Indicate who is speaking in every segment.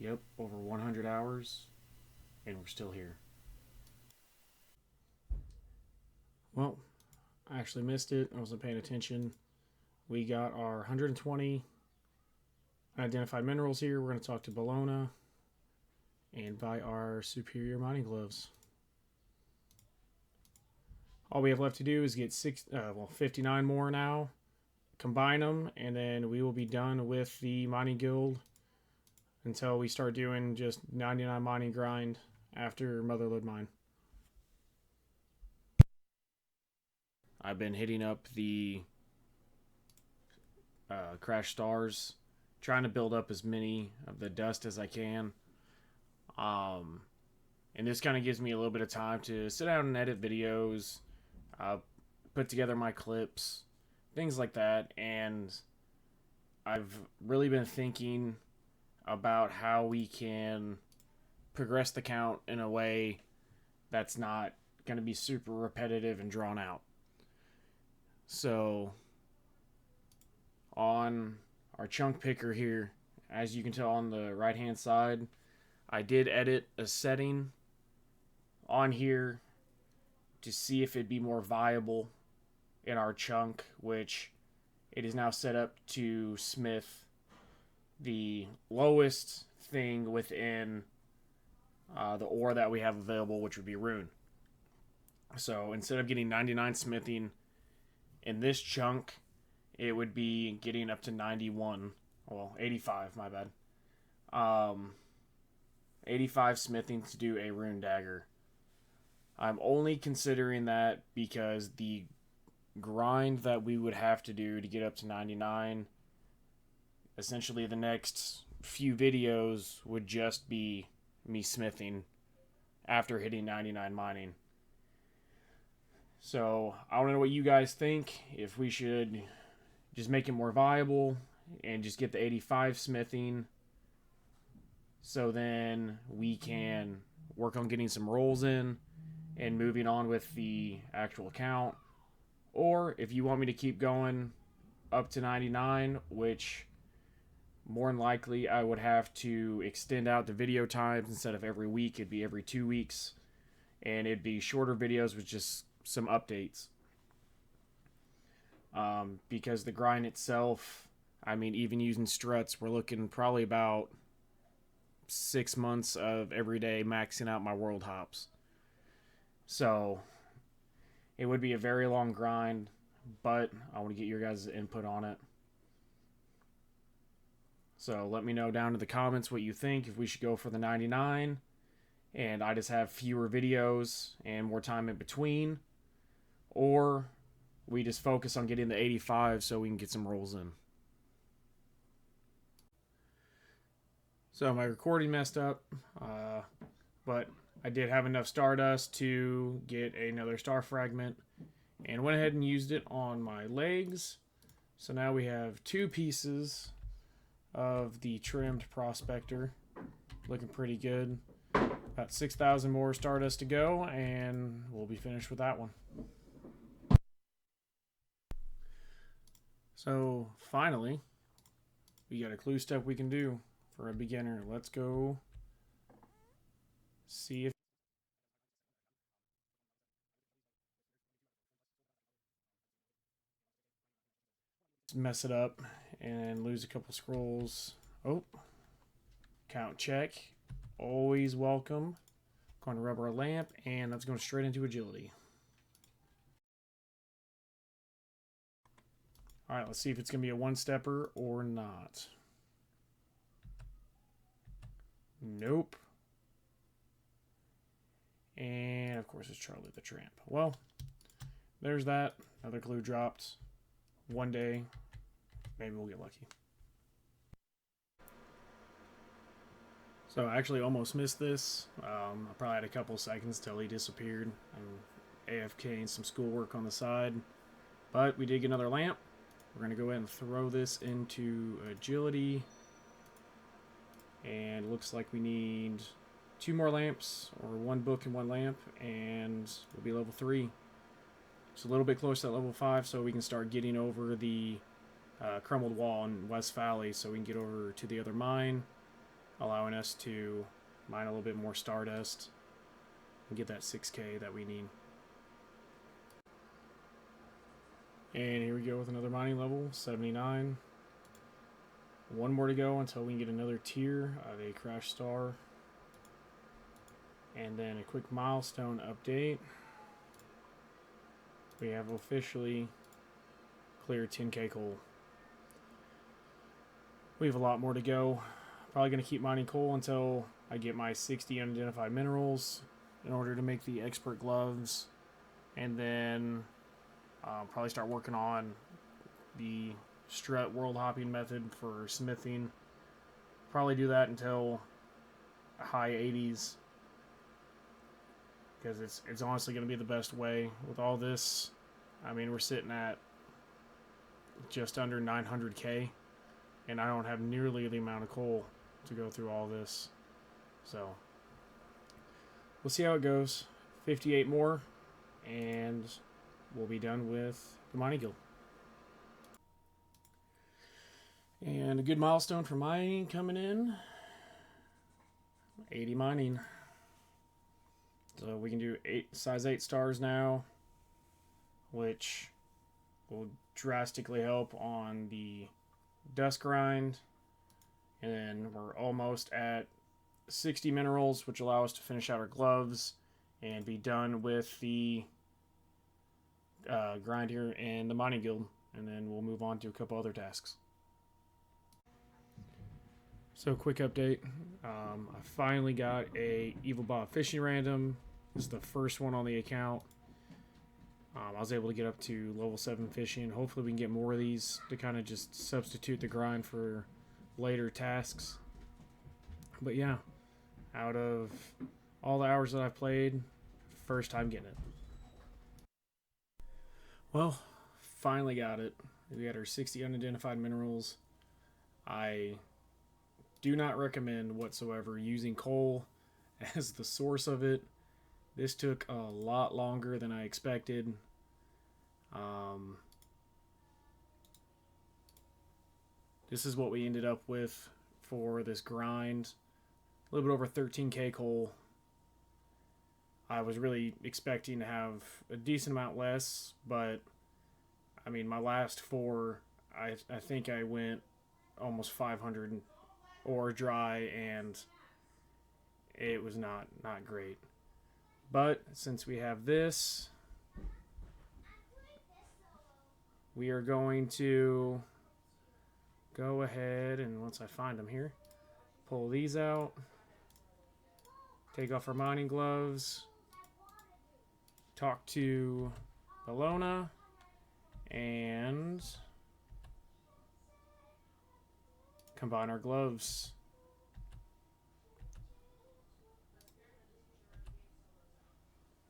Speaker 1: Yep, over 100 hours, and we're still here. Well, I actually missed it. I wasn't paying attention. We got our 120 identified minerals here. We're going to talk to Bologna and buy our superior mining gloves. All we have left to do is get 59 more now, combine them, and then we will be done with the mining guild until we start doing just 99 mining grind after Motherlode Mine. I've been hitting up the Crash Stars, trying to build up as many of the dust as I can. And this kind of gives me a little bit of time to sit down and edit videos, put together my clips, things like that. And I've really been thinking about how we can progress the count in a way that's not going to be super repetitive and drawn out. So on our chunk picker here, as you can tell on the right hand side, I did edit a setting on here to see if it'd be more viable in our chunk, which it is now set up to smith the lowest thing within the ore that we have available, which would be rune. So instead of getting 99 smithing in this chunk, it would be getting up to 91. Well, 85, my bad. 85 smithing to do a rune dagger. I'm only considering that because the grind that we would have to do to get up to 99, essentially the next few videos would just be me smithing after hitting 99 mining. So I want to know what you guys think, if we should just make it more viable and just get the 85 smithing, so then we can work on getting some rolls in and moving on with the actual count. Or if you want me to keep going up to 99, which more than likely I would have to extend out the video times. Instead of every week, it'd be every 2 weeks, and it'd be shorter videos with just some updates. Because the grind itself, I mean, even using struts, we're looking probably about 6 months of every day maxing out my world hops. So it would be a very long grind, but I want to get your guys' input on it. So let me know down in the comments what you think, if we should go for the 99 and I just have fewer videos and more time in between, or we just focus on getting the 85 so we can get some rolls in. So my recording messed up, but I did have enough stardust to get another star fragment and went ahead and used it on my legs. So now we have 2 pieces of the trimmed prospector, looking pretty good. About 6,000 more stardust to go and we'll be finished with that one. So finally, we got a clue step we can do for a beginner. Let's go see if mess it up and lose a couple scrolls. Oh, count check, always welcome. Going to rubber lamp, and that's going straight into agility. All right, let's see if it's going to be a one-stepper or not. Nope. And of course it's Charlie the Tramp. Well, there's that. Another clue dropped. One day, maybe we'll get lucky. So I actually almost missed this. I probably had a couple seconds till he disappeared. I'm AFKing some schoolwork on the side. But we did get another lamp. We're going to go ahead and throw this into agility. And it looks like we need 2 more lamps, or 1 book and 1 lamp, and we'll be level 3. It's a little bit close to that level 5, so we can start getting over the crumbled wall in West Valley, so we can get over to the other mine. allowing us to mine a little bit more stardust and get that 6K that we need. And here we go with another mining level, 79. One more to go until we can get another tier of a crash star. And then a quick milestone update. We have officially cleared 10K coal. We have a lot more to go. Probably going to keep mining coal until I get my 60 unidentified minerals in order to make the expert gloves. And then probably start working on the strut world hopping method for smithing. Probably do that until high 80s. Because it's honestly going to be the best way with all this. I mean, we're sitting at just under 900K, and I don't have nearly the amount of coal to go through all this. So we'll see how it goes. 58 more, and we'll be done with the mining guild. And a good milestone for mining coming in. 80 mining. So we can do size 8 stars now, which will drastically help on the dust grind. And then we're almost at 60 minerals, which allow us to finish out our gloves and be done with the grind here in the mining guild. And then we'll move on to a couple other tasks. So quick update. I finally got a Evil Bob fishing random. This is the first one on the account. I was able to get up to level 7 fishing. Hopefully we can get more of these to kind of just substitute the grind for later tasks. But yeah, out of all the hours that I've played, first time getting it. Well, finally got it. We got our 60 unidentified minerals. I do not recommend whatsoever using coal as the source of it. This took a lot longer than I expected. This is what we ended up with for this grind. A little bit over 13K coal. I was really expecting to have a decent amount less, but I mean, my last 4, I think I went almost 500 ore dry, and it was not great. But since we have this, we are going to go ahead and, once I find them here, pull these out, take off our mining gloves, talk to Bologna, and combine our gloves.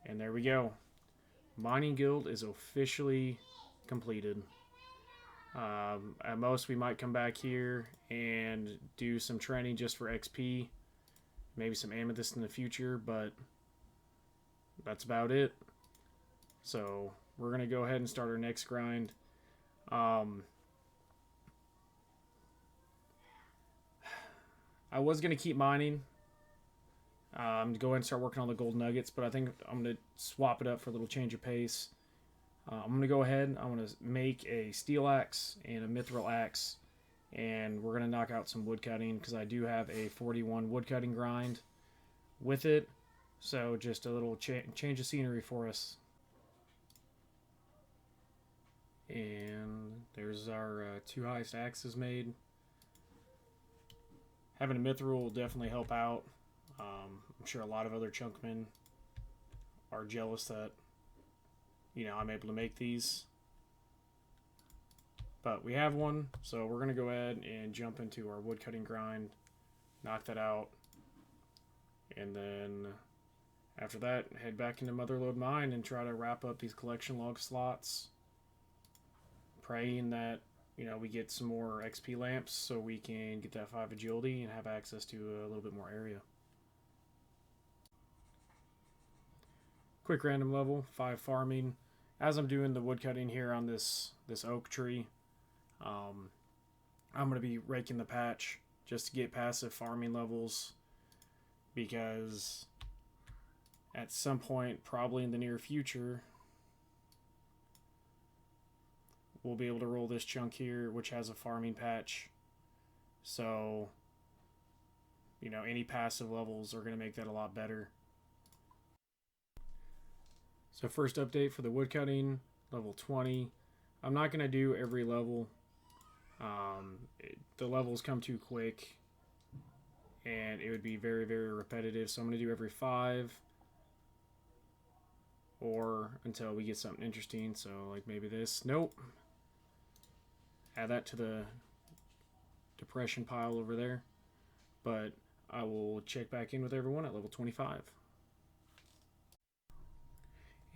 Speaker 1: And there we go. Mining guild is officially completed. At most, we might come back here and do some training just for XP. Maybe some amethyst in the future, but that's about it. So we're going to go ahead and start our next grind. I was going to keep mining. I'm going to go ahead and start working on the gold nuggets, but I think I'm going to swap it up for a little change of pace. I'm going to go ahead. I'm going to make a steel axe and a mithril axe, and we're going to knock out some woodcutting because I do have a 41 woodcutting grind with it. So just a little change of scenery for us. And there's our 2 highest axes made. Having a mithril will definitely help out. I'm sure a lot of other chunkmen are jealous that, you know, I'm able to make these. But we have one, so we're going to go ahead and jump into our woodcutting grind, knock that out, and then after that, head back into Motherlode Mine and try to wrap up these collection log slots, praying that, you know, we get some more XP lamps so we can get that 5 agility and have access to a little bit more area. Quick random level, 5 farming. As I'm doing the woodcutting here on this oak tree, I'm going to be raking the patch just to get passive farming levels, because at some point, probably in the near future, we'll be able to roll this chunk here, which has a farming patch. So, you know, any passive levels are going to make that a lot better. So first update for the woodcutting, level 20. I'm not going to do every level. The levels come too quick, and it would be very, very repetitive. So I'm going to do every 5, or until we get something interesting. So like maybe this. Nope. Add that to the depression pile over there. But I will check back in with everyone at level 25.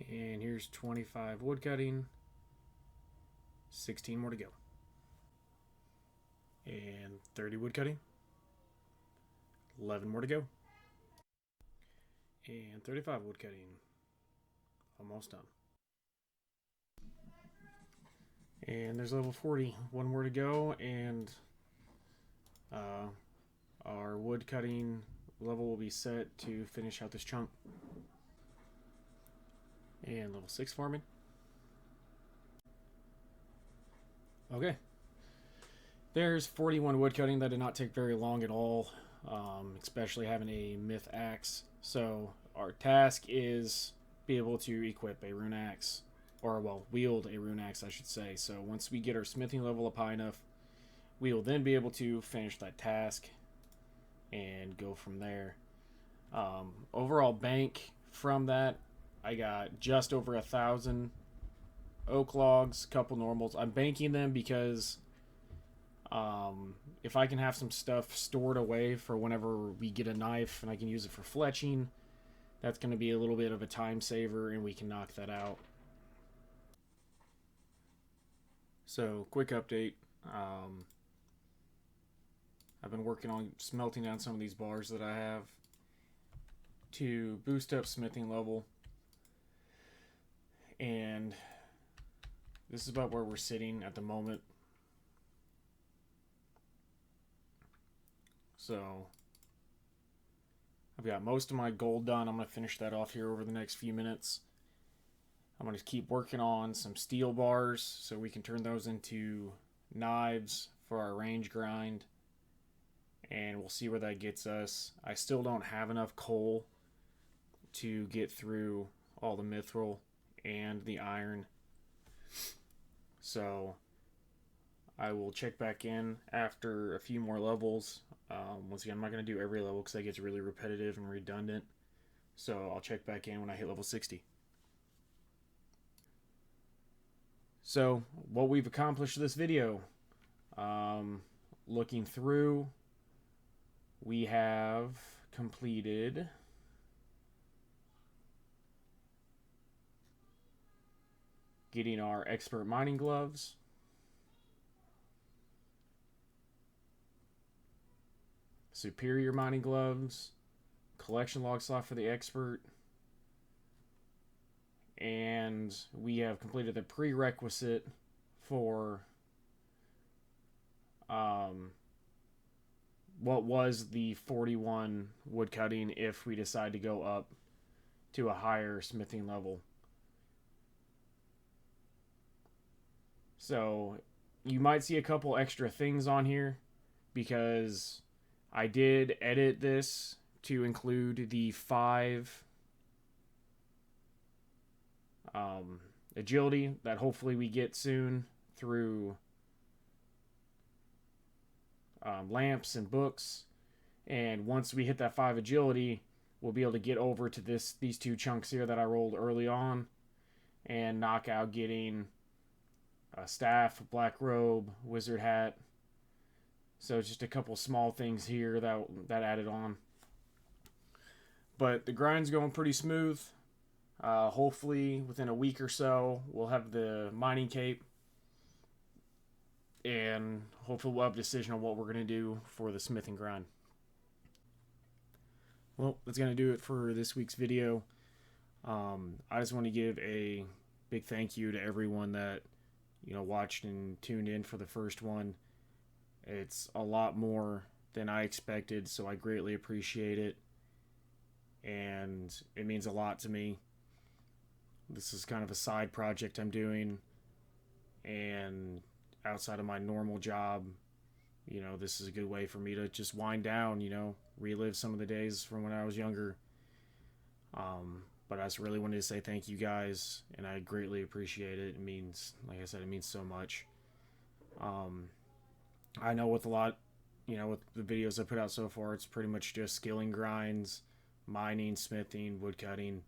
Speaker 1: And here's 25 woodcutting. 16 more to go. And 30 woodcutting. 11 more to go. And 35 woodcutting. Almost done. And there's level 40. 1 more to go, and our woodcutting level will be set to finish out this chunk. And level 6 farming. Okay. There's 41 woodcutting. That did not take very long at all, especially having a myth axe. So our task is be able to equip a rune axe, or well, wield a rune axe, I should say. So once we get our smithing level up high enough, we will then be able to finish that task and go from there. Overall bank from that, I got just over 1,000 oak logs, couple normals. I'm banking them because if I can have some stuff stored away for whenever we get a knife and I can use it for fletching, that's going to be a little bit of a time saver, and we can knock that out. So, quick update. I've been working on smelting down some of these bars that I have to boost up smithing level. And this is about where we're sitting at the moment. So I've got most of my gold done. I'm going to finish that off here over the next few minutes. I'm going to keep working on some steel bars so we can turn those into knives for our range grind. And we'll see where that gets us. I still don't have enough coal to get through all the mithril and the iron. So I will check back in after a few more levels. Once again, I'm not going to do every level because that gets really repetitive and redundant. So I'll check back in when I hit level 60. So what we've accomplished this video, looking through, we have completed getting our expert mining gloves, superior mining gloves, collection log slot for the expert, and we have completed the prerequisite for what was the 41 woodcutting if we decide to go up to a higher smithing level. So you might see a couple extra things on here because I did edit this to include the 5 agility that hopefully we get soon through lamps and books. And once we hit that 5 agility, we'll be able to get over to these 2 chunks here that I rolled early on and knock out getting a staff, a black robe, wizard hat. So just a couple small things here that added on. But the grind's going pretty smooth. Hopefully within a week or so we'll have the mining cape, and hopefully we'll have a decision on what we're going to do for the smithing grind. Well, that's going to do it for this week's video. I just want to give a big thank you to everyone that watched and tuned in for the first one. It's a lot more than I expected, so I greatly appreciate it. And it means a lot to me. This is kind of a side project I'm doing, and outside of my normal job, this is a good way for me to just wind down, relive some of the days from when I was younger. But I just really wanted to say thank you guys, and I greatly appreciate it. It means, like I said, it means so much. I know with a lot, with the videos I put out so far, it's pretty much just skilling grinds, mining, smithing, woodcutting.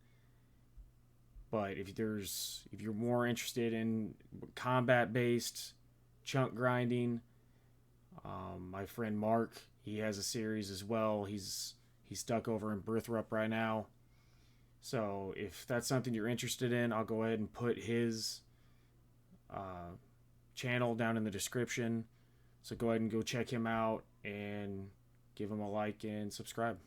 Speaker 1: But if you're more interested in combat-based chunk grinding, my friend Mark, he has a series as well. He's stuck over in Burthrope right now. So if that's something you're interested in, I'll go ahead and put his channel down in the description. So go ahead and go check him out and give him a like and subscribe.